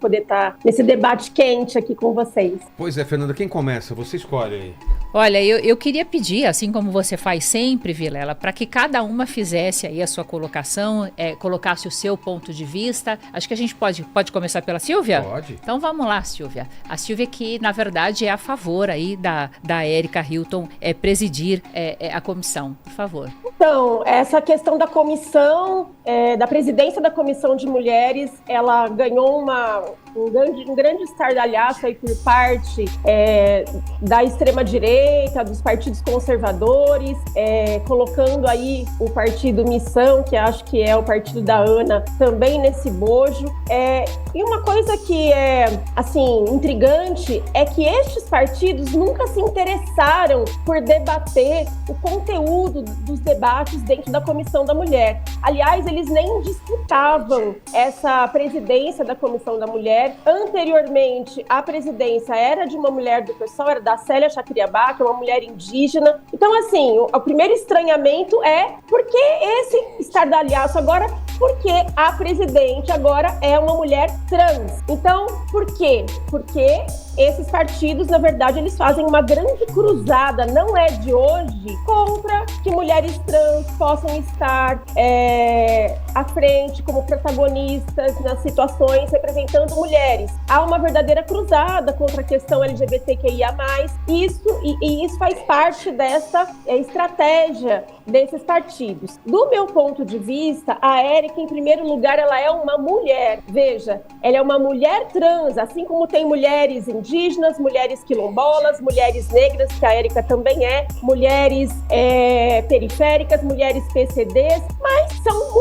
poder estar nesse debate quente aqui com vocês. Pois é, Fernanda, quem começa? Você escolhe aí. Olha, eu queria pedir, assim como você faz sempre, Vilela, para que cada uma fizesse aí a sua colocação, colocasse o seu ponto de vista. Acho que a gente pode começar pela Silvia? Pode. Então vamos lá, Silvia. A Silvia que, na verdade, é a favor aí da Érica Hilton presidir a comissão. Por favor. Então, essa questão da comissão, da presidência da Comissão de Mulheres, ela ganhou um grande estardalhaço aí por parte da extrema-direita, dos partidos conservadores, colocando aí o partido Missão, que acho que é o partido da Ana, também nesse bojo. E uma coisa que é, assim, intrigante é que estes partidos nunca se interessaram por debater o conteúdo dos debates dentro da Comissão da Mulher. Aliás, eles nem disputavam essa presidência da Comissão da Mulher. Anteriormente, a presidência era de uma mulher do PSOL, era da Célia Chacriabá, que é uma mulher indígena. Então, assim, o primeiro estranhamento é por que esse estardalhaço agora? Porque a presidente agora é uma mulher trans. Então, por quê? Porque esses partidos, na verdade, eles fazem uma grande cruzada, não é de hoje, contra que mulheres trans possam estar à frente como protagonistas nas situações representando mulheres. Há uma verdadeira cruzada contra a questão LGBTQIA+, e isso faz parte dessa estratégia desses partidos. Do meu ponto de vista, a Érica, em primeiro lugar, ela é uma mulher. Veja, ela é uma mulher trans, assim como tem mulheres indígenas, mulheres quilombolas, mulheres negras, que a Érica também mulheres periféricas, mulheres PCDs, mas são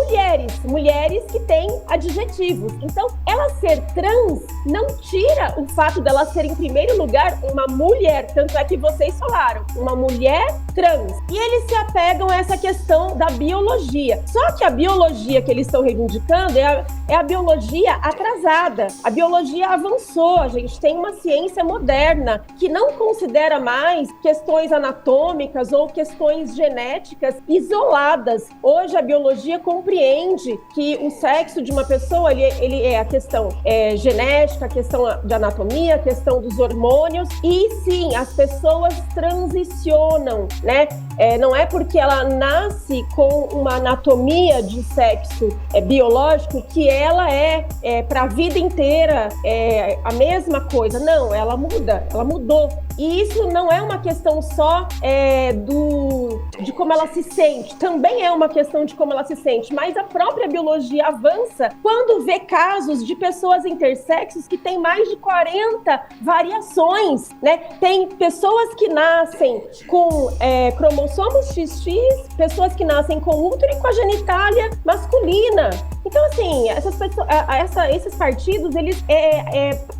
mulheres que têm adjetivos. Então, ela ser trans não tira o fato dela ser, em primeiro lugar, uma mulher, tanto é que vocês falaram, uma mulher trans. E eles se apegam a essa questão da biologia. Só que a biologia que eles estão reivindicando é a biologia atrasada. A biologia avançou, a gente tem uma ciência moderna que não considera mais questões anatômicas ou questões genéticas isoladas. Hoje a biologia compreende que o sexo de uma pessoa ele é a questão genética, a questão de anatomia, a questão dos hormônios, e sim, as pessoas transicionam, né? Não é porque ela nasce com uma anatomia de sexo biológico que ela para a vida inteira a mesma coisa. Não, ela mudou. E isso não é uma questão só de como ela se sente, também é uma questão de como ela se sente, mas a própria biologia avança quando vê casos de pessoas intersexos que têm mais de 40 variações, né? Tem pessoas que nascem com cromossomos XX, pessoas que nascem com útero e com a genitália masculina. Então, assim, esses partidos, eles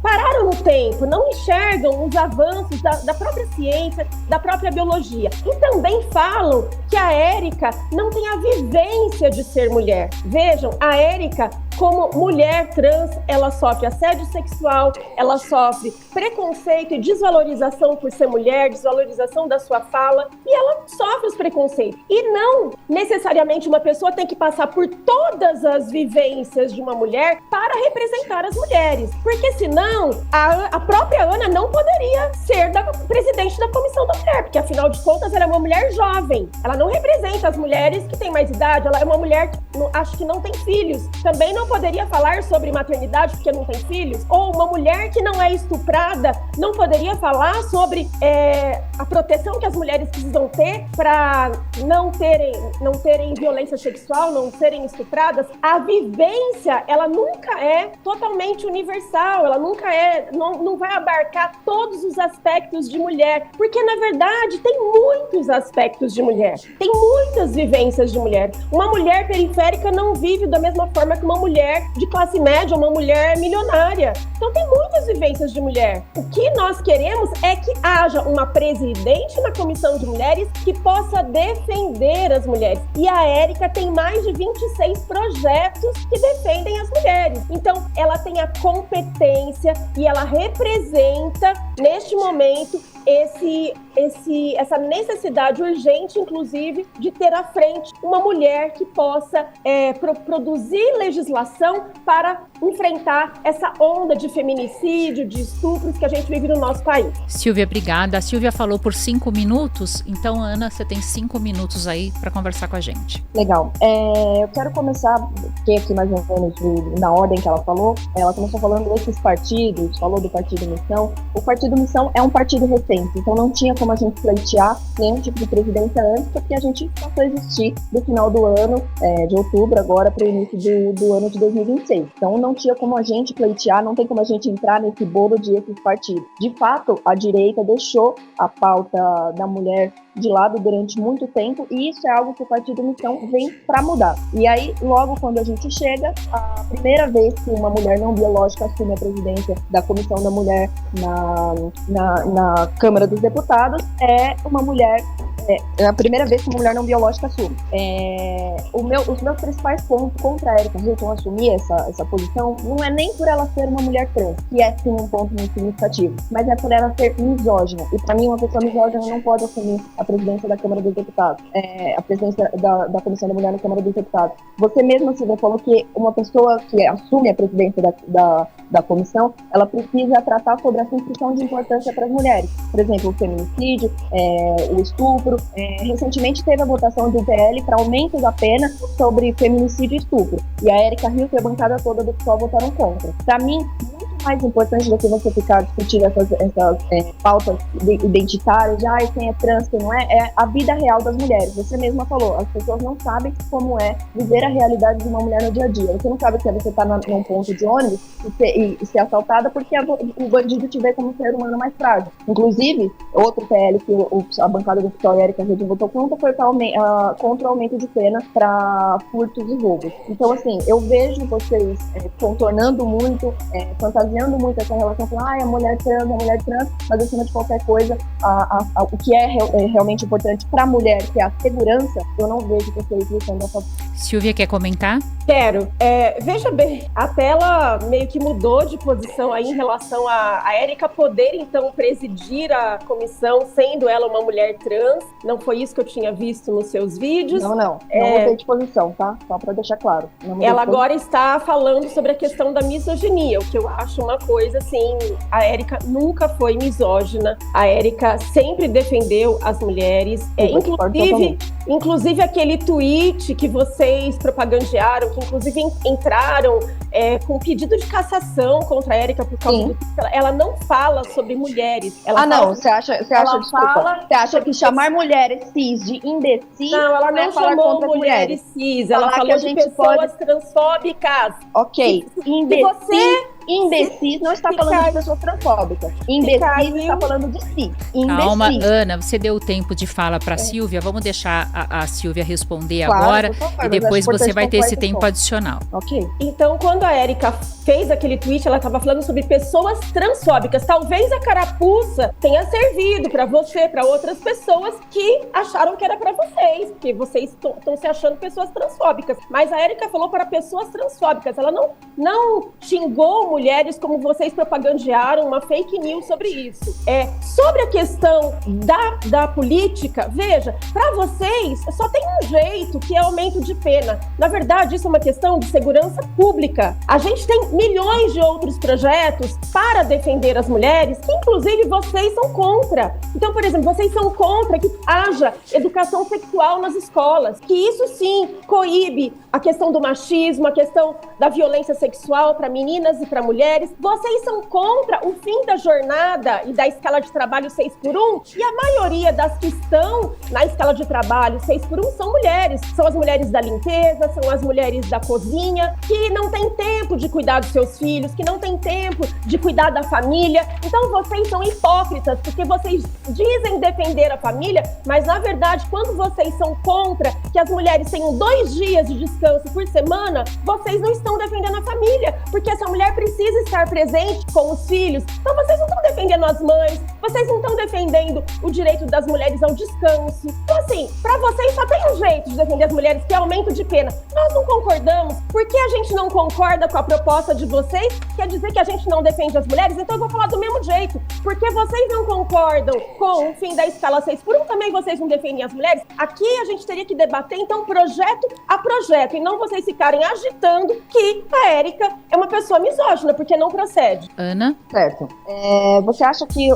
pararam no tempo, não enxergam os avanços da própria ciência, da própria biologia. E também falam que a Érica não tem a vivência de ser mulher. Vejam, a Érica, como mulher trans, ela sofre assédio sexual, ela sofre preconceito e desvalorização por ser mulher, desvalorização da sua fala, e ela sofre os preconceitos. E não necessariamente uma pessoa tem que passar por todas as vivências de uma mulher para representar as mulheres, porque senão a própria Ana não poderia ser presidente da Comissão da Mulher, porque afinal de contas ela é uma mulher jovem, ela não representa as mulheres que têm mais idade, ela é uma mulher que acho que não tem filhos, também não poderia falar sobre maternidade porque não tem filhos, ou uma mulher que não é estuprada não poderia falar sobre a proteção que as mulheres precisam ter para não terem violência sexual, não serem estupradas. A vivência, ela nunca é totalmente universal, ela nunca não vai abarcar todos os aspectos de mulher, porque na verdade tem muitos aspectos de mulher, tem muitas vivências de mulher. Uma mulher periférica não vive da mesma forma que uma mulher de classe média, uma mulher milionária. Então tem muitas vivências de mulher. O que nós queremos é que haja uma presidente na Comissão de Mulheres que possa defender as mulheres. E a Érica tem mais de 26 projetos que defendem as mulheres. Então ela tem a competência e ela representa, neste momento, essa necessidade urgente, inclusive, de ter à frente uma mulher que possa produzir legislação para enfrentar essa onda de feminicídio, de estupros que a gente vive no nosso país. Silvia, obrigada. A Silvia falou por 5 minutos, então, Ana, você tem 5 minutos aí para conversar com a gente. Legal. Eu quero começar, porque aqui mais ou menos na ordem que ela falou, ela começou falando desses partidos, falou do Partido Missão. O Partido Missão é um partido recente, então não tinha como a gente pleitear nenhum tipo de presidência antes, porque a gente passou a existir do final do ano, de outubro agora para o início do ano de 2026. Então não tinha como a gente pleitear, não tem como a gente entrar nesse bolo de esses partidos. De fato, a direita deixou a pauta da mulher de lado durante muito tempo, e isso é algo que o Partido Missão vem para mudar. E aí, logo quando a gente chega, a primeira vez que uma mulher não biológica assume a presidência da Comissão da Mulher na Câmara dos Deputados, é uma mulher. É a primeira vez que uma mulher não biológica assume. Os meus principais pontos contra a Erika Hilton assumir essa posição não é nem por ela ser uma mulher trans, que é sim um ponto muito significativo, mas é por ela ser misógina. E para mim, uma pessoa misógina não pode assumir a presidência da Câmara dos Deputados, a presidência da Comissão da Mulher na Câmara dos Deputados. Você mesma, Silvia, falou que uma pessoa que assume a presidência da comissão, ela precisa tratar sobre a assunção de importância para as mulheres. Por exemplo, o feminicídio, o estupro. Recentemente teve a votação do PL para aumento da pena sobre feminicídio e estupro. E a Erika Hilton e a bancada toda do PSOL votaram contra. Para mim, muito mais importante do que você ficar discutindo essas pautas identitárias, de quem é trans, quem não é a vida real das mulheres. Você mesma falou, as pessoas não sabem como é viver a realidade de uma mulher no dia a dia. Você não sabe que você estar num ponto de ônibus e ser assaltada porque o bandido te vê como um ser humano mais frágil. Inclusive, outro PL que a bancada do PSOL e a Erika Hilton votou contra foi contra o aumento de pena para furtos e roubos. Então, assim, eu vejo vocês contornando muito, fantasiando muito essa relação com a mulher trans, mas acima de qualquer coisa, o que é realmente importante para a mulher, que é a segurança, eu não vejo vocês lutando a favor. Silvia, quer comentar? Quero. Veja bem, até ela meio que mudou de posição aí em relação a Erika poder, então, presidir a comissão, sendo ela uma mulher trans. Não foi isso que eu tinha visto nos seus vídeos. Não mudei de posição, tá? Só para deixar claro. Ela agora está falando sobre a questão da misoginia, o que eu acho uma coisa, assim, a Erika nunca foi misógina, a Erika sempre defendeu as mulheres, inclusive aquele tweet que vocês propagandearam, que inclusive entraram com pedido de cassação contra a Erika por causa do ela não fala sobre mulheres. Você acha que chamar mulheres cis de imbecis? Não, ela não chamou mulheres cis, ela falou de pessoas transfóbicas. Ok, imbecis não está falando de pessoas transfóbicas. Imbecis está falando de si. Calma, Ana, você deu o tempo de fala para Silvia. Vamos deixar a Silvia responder agora e depois você vai ter esse tempo adicional. Ok. Então, quando a Erika fez aquele tweet, ela estava falando sobre pessoas transfóbicas. Talvez a carapuça tenha servido para você, para outras pessoas que acharam que era para vocês, porque vocês estão se achando pessoas transfóbicas. Mas a Erika falou para pessoas transfóbicas. Ela não xingou mulheres como vocês propagandearam uma fake news sobre isso. Sobre a questão da política, veja, para vocês só tem um jeito, que é aumento de pena. Na verdade, isso é uma questão de segurança pública. A gente tem milhões de outros projetos para defender as mulheres, que inclusive vocês são contra. Então, por exemplo, vocês são contra que haja educação sexual nas escolas, que isso sim coíbe a questão do machismo, a questão da violência sexual para meninas e para mulheres. Vocês são contra o fim da jornada e da escala de trabalho 6x1, e a maioria das que estão na escala de trabalho 6x1 são mulheres. São as mulheres da limpeza, são as mulheres da cozinha, que não têm tempo de cuidar dos seus filhos, que não têm tempo de cuidar da família. Então vocês são hipócritas, porque vocês dizem defender a família, mas na verdade, quando vocês são contra que as mulheres tenham 2 dias de descanso por semana, vocês não estão defendendo a família, porque essa mulher precisa estar presente com os filhos. Então vocês não estão defendendo as mães, vocês não estão defendendo o direito das mulheres ao descanso. Então assim, pra vocês só tem um jeito de defender as mulheres, que é aumento de pena. Nós não concordamos. Por que a gente não concorda com a proposta de vocês? Quer dizer que a gente não defende as mulheres? Então eu vou falar do mesmo jeito. Porque vocês não concordam com o fim da escala 6x1, também vocês não defendem as mulheres? Aqui a gente teria que debater, então, projeto a projeto, e não vocês ficarem agitando que a Érica é uma pessoa misógina, porque não procede. Ana? Certo. Você acha que,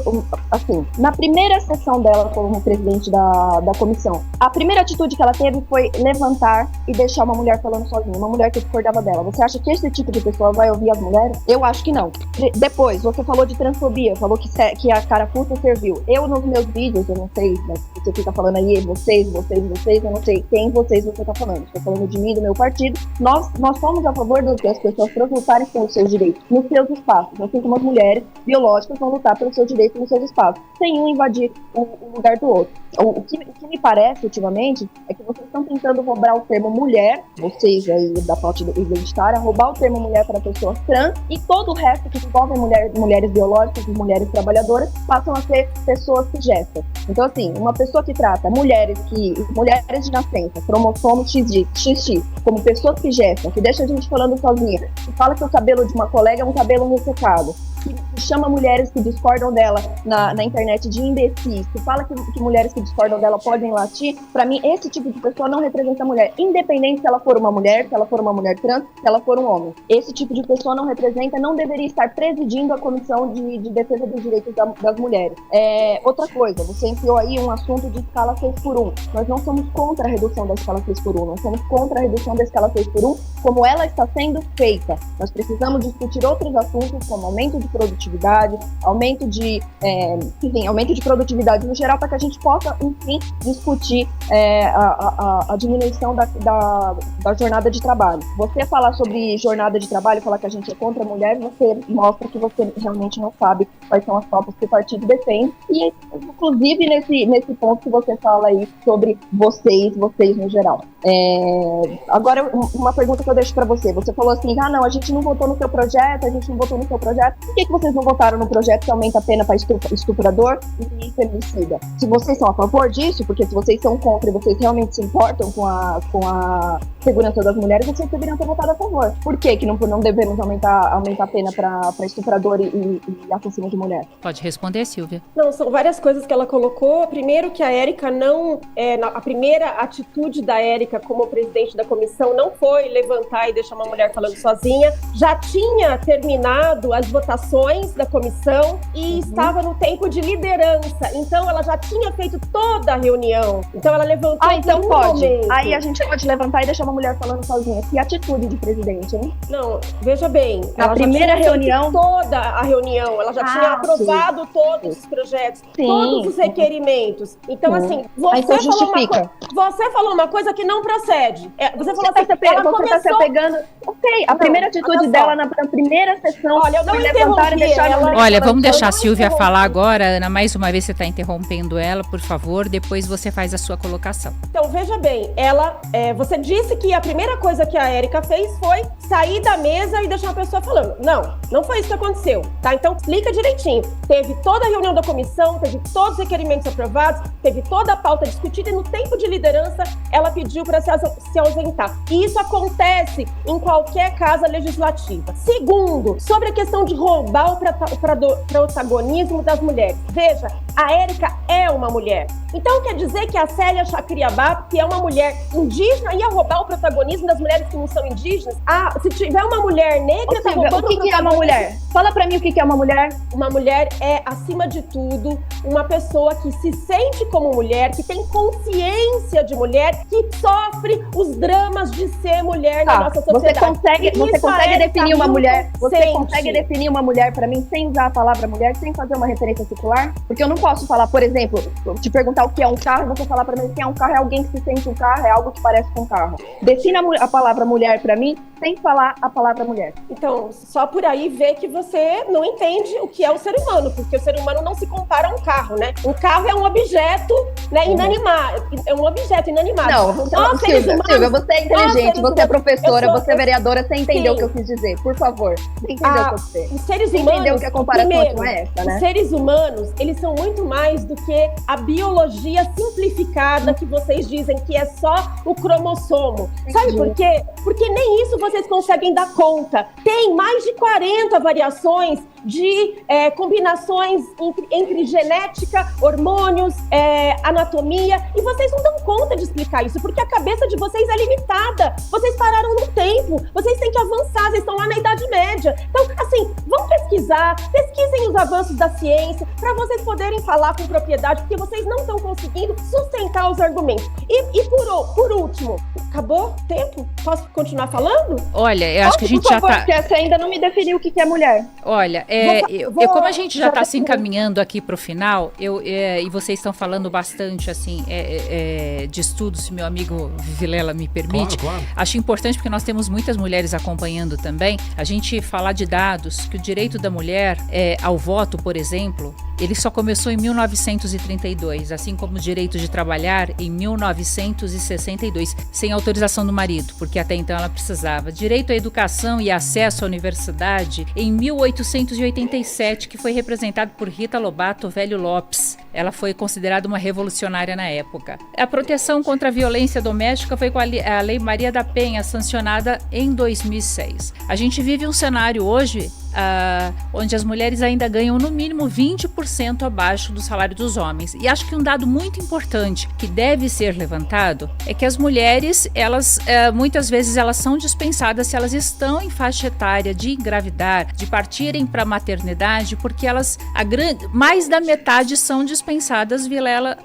assim, na primeira sessão dela como presidente da comissão, a primeira atitude que ela teve foi levantar e deixar uma mulher falando sozinha, uma mulher que discordava dela. Você acha que esse tipo de pessoa vai ouvir as mulheres? Eu acho que não. Depois, você falou de transfobia, falou que a carapuça serviu. Eu, nos meus vídeos, eu não sei, mas você fica falando aí, vocês, eu não sei quem você tá falando. Estou falando de mim, do meu partido. Nós somos a favor das pessoas trans lutarem pelos seus direitos, nos seus espaços, assim como as mulheres biológicas vão lutar pelos seus direitos nos seus espaços, sem um invadir o lugar do outro. O que me parece, ultimamente, é que vocês estão tentando roubar o termo mulher, vocês aí da parte identitária, roubar o termo mulher para pessoas trans, e todo o resto que envolve mulheres biológicas e mulheres trabalhadoras passam a ser pessoas cisgestas. Então, assim, uma pessoa que trata mulheres de nascença, cromossomo XX, como pessoas cisgestas, que deixa a gente falando sozinha, que fala que o cabelo de uma colega é um cabelo ressecado, que chama mulheres que discordam dela na internet de imbecis, que fala que mulheres que discordam dela podem latir, pra mim, esse tipo de pessoa não representa a mulher, independente se ela for uma mulher, se ela for uma mulher trans, se ela for um homem. Esse tipo de pessoa não representa, não deveria estar presidindo a comissão de defesa dos direitos das mulheres. Outra coisa, você enfiou aí um assunto de escala 6x1. Nós não somos contra a redução da escala 6x1, nós somos contra a redução da escala 6x1 como ela está sendo feita. Nós precisamos discutir outros assuntos, como aumento de produtividade, aumento de produtividade no geral, para que a gente possa, enfim, discutir a diminuição da jornada de trabalho. Você falar sobre jornada de trabalho, falar que a gente é contra a mulher, você mostra que você realmente não sabe quais são as pautas que o partido defende, e inclusive nesse ponto que você fala aí sobre vocês no geral. Agora, uma pergunta que eu deixo para você. Você falou assim, não, a gente não votou no seu projeto, Por que vocês não votaram no projeto que aumenta a pena para estuprador e feminicida? Se vocês são a favor disso, porque se vocês são contra e vocês realmente se importam com a segurança das mulheres, vocês deveriam ter votado a favor. Por que não devemos aumentar a pena para estuprador e assassino de mulher? Pode responder, Silvia. Não, são várias coisas que ela colocou. Primeiro que a Érica não... a primeira atitude da Érica como presidente da comissão não foi levantar e deixar uma mulher falando sozinha. Já tinha terminado as votações da comissão e estava no tempo de liderança. Então, ela já tinha feito toda a reunião. Então, ela levantou então por um pode. momento. Aí a gente pode levantar e deixar uma mulher falando sozinha. Que atitude de presidente, hein? Não, veja bem. Na primeira reunião... toda a reunião. Ela já tinha aprovado todos os projetos, todos os requerimentos. Então, assim, você falou uma coisa que não procede. Você falou assim, você tá se apegando... Ok, a primeira atitude dela na primeira sessão... Olha, eu não interrompi ela. Olha, vamos deixar a Silvia falar agora. Ana, mais uma vez você está interrompendo ela, por favor. Depois você faz a sua colocação. Então, veja bem, você disse que a primeira coisa que a Érica fez foi sair da mesa e deixar uma pessoa falando. Não foi isso que aconteceu, tá? Então, explica direitinho. Teve toda a reunião da comissão, teve todos os requerimentos aprovados, teve toda a pauta discutida e no tempo de liderança, ela pediu para se ausentar. E isso acontece em qualquer casa legislativa. Segundo, sobre a questão de roubar o protagonismo das mulheres. Veja, a Érica é uma mulher. Então quer dizer que a Célia Chacriabá, que é uma mulher indígena, ia roubar o protagonismo das mulheres que não são indígenas? Se tiver uma mulher negra, tá roubando o que é uma mulher? Fala pra mim o que é uma mulher. Uma mulher é, acima de tudo, uma pessoa que se sente como mulher, que tem consciência de mulher, que sofre os dramas de ser mulher na nossa sociedade. Você consegue definir uma mulher? Você consegue definir uma mulher pra mim sem usar a palavra mulher, sem fazer uma referência circular? Porque eu não posso falar, por exemplo, te perguntar o que é um carro, você falar pra mim o que é um carro, é alguém que se sente um carro, é algo que parece com um carro. defina a palavra mulher para mim sem falar a palavra mulher. Então, só por aí vê que você não entende o que é o ser humano, porque o ser humano não se compara a um carro, né? Um carro é um objeto, né, inanimado. É um objeto inanimado. Não, Silvia, você é inteligente, você é professora, você é vereadora, você entendeu o que eu quis dizer, por favor. Você entendeu o que eu quis dizer. Os seres você humanos, entendeu que a comparação primeiro, não é essa, né? Os seres humanos, eles são muito mais do que a biologia simplificada que vocês dizem que é só o cromossomo. Sabe por quê? Porque nem isso vocês conseguem dar conta. Tem mais de 40 variações de combinações entre genética, hormônios, anatomia, e vocês não dão conta de explicar isso, porque a cabeça de vocês é limitada. Vocês pararam no tempo, vocês têm que avançar, vocês estão lá na Idade Média. Então, assim, vão pesquisar, pesquisem os avanços da ciência, para vocês poderem falar com propriedade, porque vocês não estão conseguindo sustentar os argumentos. E por último, acabou o tempo? Posso continuar falando? Olha, eu acho que a gente já tá... Porque você ainda não me definiu o que é mulher. Olha, como a gente já está se encaminhando aqui para o final, e vocês estão falando bastante, assim, de estudos, se meu amigo Vilela me permite, claro. Acho importante porque nós temos muitas mulheres acompanhando também, a gente falar de dados, que o direito da mulher ao voto, por exemplo, ele só começou em 1932, assim como o direito de trabalhar em 1962, sem autorização do marido, porque até então ela precisava. Direito à educação e acesso à universidade em 1887, que foi representado por Rita Lobato Velho Lopes. Ela foi considerada uma revolucionária na época. A proteção contra a violência doméstica foi com a Lei Maria da Penha, sancionada em 2006. A gente vive um cenário hoje onde as mulheres ainda ganham no mínimo 20% abaixo do salário dos homens. E acho que um dado muito importante que deve ser levantado é que as mulheres, elas muitas vezes elas são dispensadas se elas estão em faixa etária de engravidar, de partirem para a maternidade, porque elas, mais da metade são dispensadas, Vilela,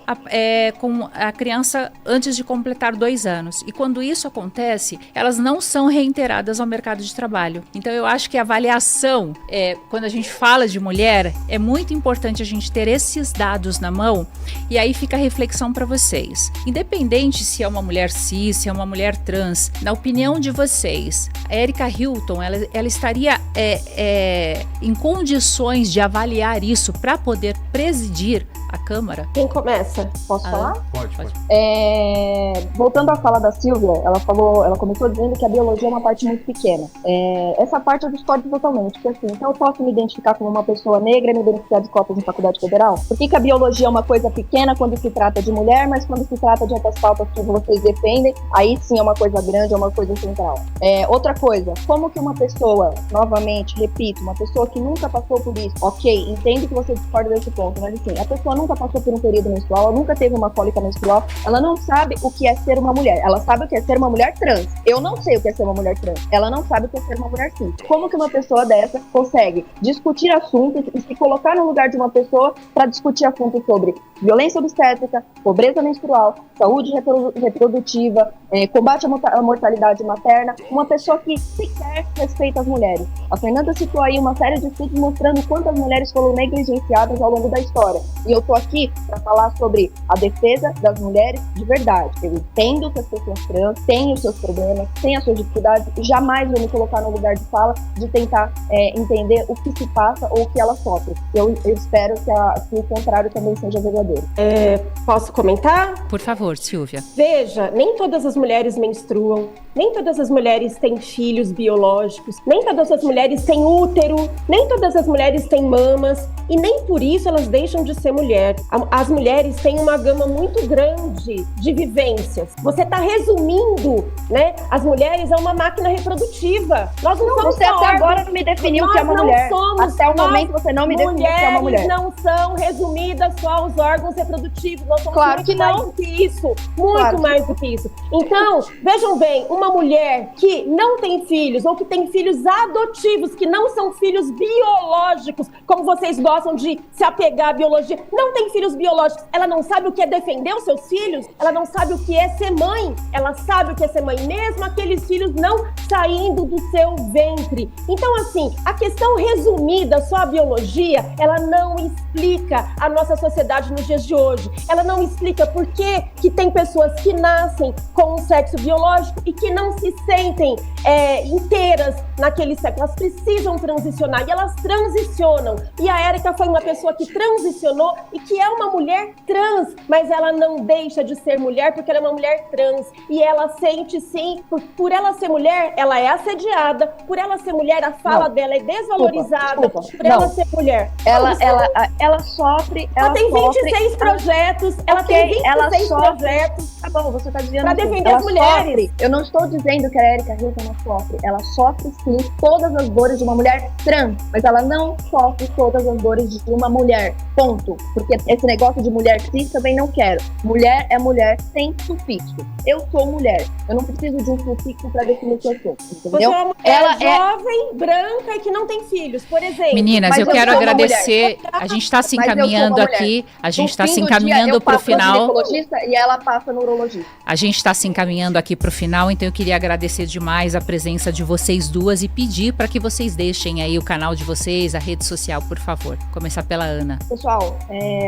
com a criança antes de completar 2 anos. E quando isso acontece, elas não são reiteradas ao mercado de trabalho. Então eu acho que a avaliação, quando a gente fala de mulher, é muito importante a gente ter esses dados na mão, e aí fica a reflexão para vocês. Independente se é uma mulher cis, se é uma mulher trans, na opinião de vocês, a Erika Hilton, ela estaria em condições de avaliar isso para poder presidir a Câmara? Quem começa? Posso falar? Pode. Voltando à fala da Silvia, ela começou dizendo que a biologia é uma parte muito pequena. Essa parte eu discordo totalmente, porque assim, então eu posso me identificar como uma pessoa negra e me beneficiar de cotas em faculdade federal? Por que a biologia é uma coisa pequena quando se trata de mulher, mas quando se trata de outras pautas que vocês defendem, aí sim é uma coisa grande, é uma coisa central? Outra coisa, como que uma pessoa, novamente, repito, uma pessoa que nunca passou por isso, ok, entendo que você discorda desse ponto, mas assim, a pessoa nunca passou por um período menstrual, ela nunca teve uma cólica menstrual, ela não sabe o que é ser uma mulher, ela sabe o que é ser uma mulher trans. Eu não sei o que é ser uma mulher trans, ela não sabe o que é ser uma mulher cis. Como que uma pessoa dessa consegue discutir assuntos e se colocar no lugar de uma pessoa para discutir assuntos sobre violência obstétrica, pobreza menstrual, saúde reprodutiva, combate à mortalidade materna, uma pessoa que sequer respeita as mulheres? A Fernanda citou aí uma série de estudos mostrando quantas mulheres foram negligenciadas ao longo da história. E eu tô aqui para falar sobre a defesa das mulheres de verdade. Eu entendo que as pessoas trans têm os seus problemas, têm as suas dificuldades, e jamais vou me colocar no lugar de fala de tentar entender o que se passa ou o que ela sofre. Eu espero que o contrário também seja verdadeiro. Posso comentar? Por favor, Silvia. Veja, nem todas as mulheres menstruam, nem todas as mulheres têm filhos biológicos, nem todas as mulheres têm útero, nem todas as mulheres têm mamas, e nem por isso elas deixam de ser mulher. As mulheres têm uma gama muito grande de vivências. Você está resumindo, né? As mulheres é uma máquina reprodutiva. Nós não somos você até agora não me definiu o que é uma mulher. Até o momento você não me definiu o que é uma mulher. Mulheres não são resumidas só aos órgãos reprodutivos. Nós somos claro que mais não. do que isso. Muito mais do que isso. Então, vejam bem, uma mulher que não tem filhos ou que tem filhos adotivos, que não são filhos biológicos, como vocês gostam de se apegar à biologia, não tem filhos biológicos, ela não sabe o que é defender os seus filhos, ela não sabe o que é ser mãe, ela sabe o que é ser mãe, mesmo aqueles filhos não saindo do seu ventre. Então, assim, a questão resumida, só a biologia, ela não explica a nossa sociedade nos dias de hoje. Ela não explica por que tem pessoas que nascem com um sexo biológico e que não se sentem inteiras naquele sexo. Elas precisam transicionar e elas transicionam. E a Érica foi uma pessoa que transicionou e que é uma mulher trans, mas ela não deixa de ser mulher porque ela é uma mulher trans. E ela sente, sim, por ela ser mulher, ela é assediada, por ela ser mulher, a fala dela é desvalorizada, por ela ser mulher. Ela sofre. Ela tem 26 projetos, ela tem 26 projetos. Tá bom, você tá dizendo pra defender as mulheres. Sofre. Eu não estou dizendo que a Érica Hilton não sofre. Ela sofre, sim, todas as dores de uma mulher trans, mas ela não sofre todas as dores de uma mulher. Ponto. Porque esse negócio de mulher cis também não quero. Mulher é mulher sem sufixo. Eu sou mulher. Eu não preciso de um sufixo pra definir o que eu sou. Entendeu? Você é uma mulher jovem, branca e que não tem filhos, por exemplo. Meninas, eu quero agradecer. A gente está se encaminhando aqui. A gente está se encaminhando para o final. E ela passa no urologista. A gente está se encaminhando aqui para o final, então eu queria agradecer demais a presença de vocês duas e pedir para que vocês deixem aí o canal de vocês, a rede social, por favor. Começar pela Ana. Pessoal,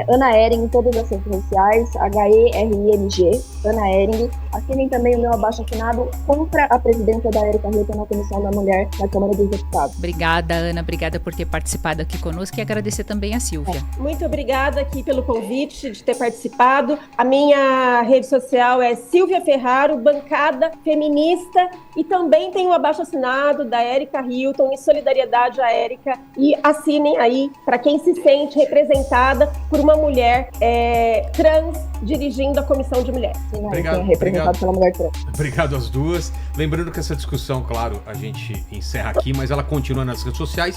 Ana Ering em todas as redes sociais, HERING, Ana Ering. Assinem também o meu abaixo-assinado contra a presidência da Érica Hilton na Comissão da Mulher na Câmara dos Deputados. Obrigada, Ana. Obrigada por ter participado aqui conosco e agradecer também a Silvia. Muito obrigada aqui pelo convite de ter participado. A minha rede social é Silvia Ferraro, bancada feminista, e também tem o abaixo-assinado da Érica Hilton em solidariedade à Érica. E assinem aí para quem se sente representada por uma mulher trans dirigindo a Comissão de Mulheres. Sim, representado pela mulher trans. Obrigado às duas. Lembrando que essa discussão, claro, a gente encerra aqui, mas ela continua nas redes sociais.